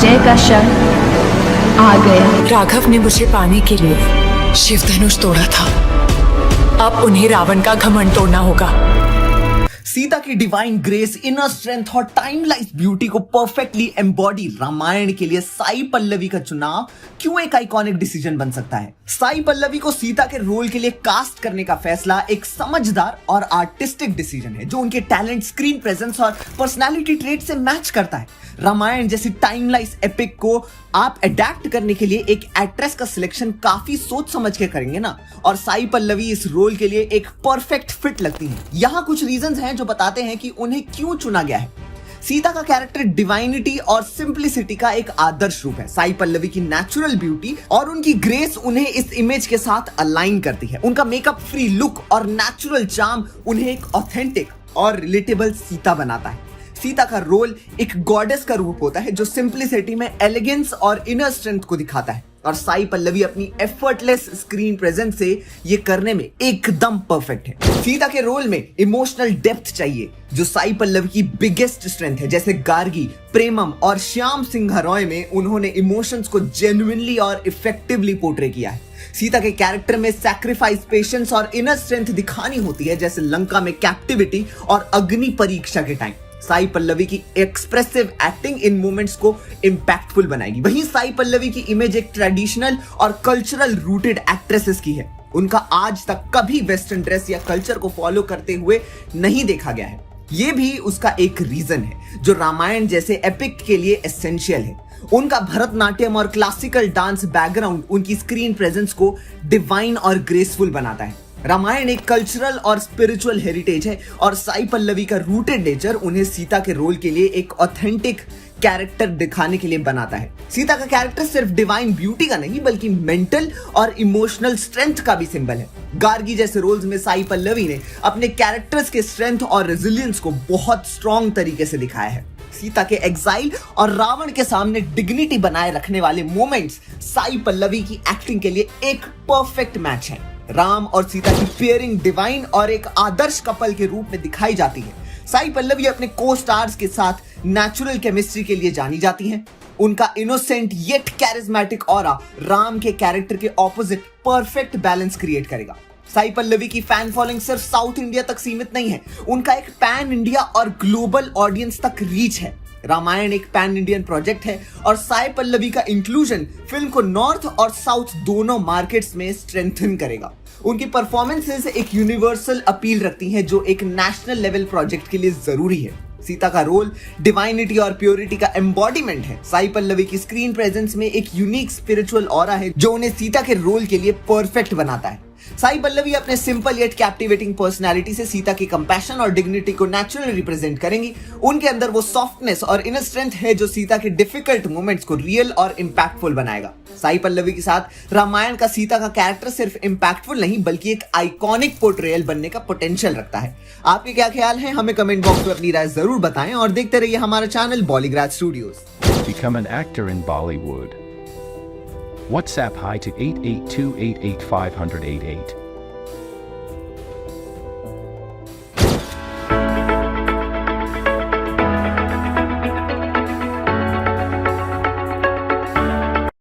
विजय का क्षण आ गया। राघव ने मुझे पाने के लिए शिव धनुष तोड़ा था, अब उन्हें रावण का घमंड तोड़ना होगा। सीता की डिवाइन ग्रेस, इनर स्ट्रेंथ और टाइमलाइज ब्यूटी को परफेक्टली एम्बॉडी रामायण के लिए साई पल्लवी का चुनाव क्यों एक आइकॉनिक डिसीजन बन सकता है। साई पल्लवी को सीता के रोल के लिए कास्ट करने का फैसला एक समझदार और आर्टिस्टिक डिसीजन है जो उनके टैलेंट, स्क्रीन प्रेजेंस और पर्सनालिटी ट्रेट से मैच करता है। रामायण जैसी टाइमलाइज एपिक को आप अडेप्ट करने के लिए एक एक्ट्रेस का सिलेक्शन काफी सोच समझ के करेंगे ना, और साई पल्लवी इस रोल के लिए एक परफेक्ट फिट लगती हैं। यहाँ कुछ रीजंस हैं जो बताते हैं कि उन्हें क्यों चुना गया है। सीता का कैरेक्टर डिवाइनिटी और सिंप्लिसिटी का एक आदर्श रूप है। साई पल्लवी की नेचुरल ब्यूटी और उनकी ग्रेस उन्हें इस इमेज के साथ अलाइन करती है। उनका मेकअप फ्री लुक और नेचुरल चार्म उन्हें एक ऑथेंटिक और रिलेटेबल सीता बनाता है। सीता का रोल एक गॉडेस का रूप होता है जो सिंप्लिसिटी में एलिगेंस और इनर स्ट्रेंथ को दिखाता है, और साई पल्लवी अपनी एफर्टलेस स्क्रीन प्रेजेंस से ये करने में एकदम परफेक्ट है। सीता के रोल में इमोशनल डेप्थ चाहिए जो साई पल्लवी की बिगेस्ट स्ट्रेंथ है। जैसे गार्गी, प्रेमम और श्याम सिंह रॉय में उन्होंने इमोशंस को जेन्युइनली और इफेक्टिवली पोर्ट्रे किया है। सीता के कैरेक्टर में सैक्रिफाइस, पेशेंस और इनर स्ट्रेंथ दिखानी होती है, जैसे लंका में कैप्टिविटी और अग्नि परीक्षा के टाइम। साई पल्लवी की एक्सप्रेसिव एक्टिंग इन मोमेंट्स को इंपैक्टफुल बनाएगी। वहीं साई पल्लवी की इमेज एक ट्रेडिशनल और कल्चरल रूटेड एक्ट्रेसेस की है। उनका आज तक कभी वेस्टर्न ड्रेस या कल्चर को फॉलो करते हुए नहीं देखा गया है। ये भी उसका एक रीजन है जो रामायण जैसे एपिक के लिए एसेंशियल है। उनका भरतनाट्यम और क्लासिकल डांस बैकग्राउंड उनकी स्क्रीन प्रेजेंस को डिवाइन और ग्रेसफुल बनाता है। रामायण एक कल्चरल और स्पिरिचुअल हेरिटेज है, और साई पल्लवी का रूटेड नेचर उन्हें सीता के रोल के लिए एक ऑथेंटिक कैरेक्टर दिखाने के लिए बनाता है। सीता का कैरेक्टर सिर्फ डिवाइन ब्यूटी का नहीं बल्कि मेंटल और इमोशनल स्ट्रेंथ का भी सिंबल है। गार्गी जैसे रोल्स में साई पल्लवी ने अपने कैरेक्टर्स के स्ट्रेंथ और रेजिलियंस को बहुत स्ट्रॉन्ग तरीके से दिखाया है। सीता के एग्जाइल और रावण के सामने डिग्निटी बनाए रखने वाले मोमेंट्स साई पल्लवी की एक्टिंग के लिए एक परफेक्ट मैच है। राम और सीता की पेयरिंग डिवाइन और एक आदर्श कपल के रूप में दिखाई जाती है। साई पल्लवी अपने को स्टार्स के साथ नेचुरल केमिस्ट्री के लिए जानी जाती हैं। उनका innocent yet charismatic aura Ram के कैरेक्टर के ऑपोजिट परफेक्ट बैलेंस क्रिएट करेगा। साई पल्लवी की फैन फॉलोइंग सिर्फ साउथ इंडिया तक सीमित नहीं है, उनका एक पैन इंडिया और ग्लोबल ऑडियंस तक रीच है। रामायण एक पैन इंडियन प्रोजेक्ट है और साई पल्लवी का इंक्लूजन फिल्म को नॉर्थ और साउथ दोनों मार्केट्स में स्ट्रेंथन करेगा। उनकी परफॉर्मेंसेस एक यूनिवर्सल अपील रखती हैं जो एक नेशनल लेवल प्रोजेक्ट के लिए जरूरी है। सीता का रोल डिवाइनिटी और प्योरिटी का एम्बॉडीमेंट है। साई पल्लवी की स्क्रीन प्रेजेंस में एक यूनिक स्पिरिचुअल ऑरा है जो उन्हें सीता के रोल के लिए परफेक्ट बनाता है। साई पल्लवी अपने सिंपल येट कैप्टिवेटिंग पर्सनालिटी से सीता की कंपैशन और डिग्निटी को नेचुरली रिप्रेजेंट करेंगी। उनके अंदर वो सॉफ्टनेस और इनर स्ट्रेंथ है जो सीता के डिफिकल्ट मोमेंट्स को रियल और इंपैक्टफुल बनाएगा। साई पल्लवी के साथ रामायण का सीता का कैरेक्टर सिर्फ इंपैक्टफुल नहीं बल्कि एक आइकॉनिक पोर्ट्रेयल बनने का पोटेंशियल रखता है। आपके क्या ख्याल है? हमें कमेंट बॉक्स में अपनी राय जरूर बताएं और देखते रहिए हमारा चैनल बॉलीग्राज studios. Become an actor in Bollywood. WhatsApp hi to 8828850088.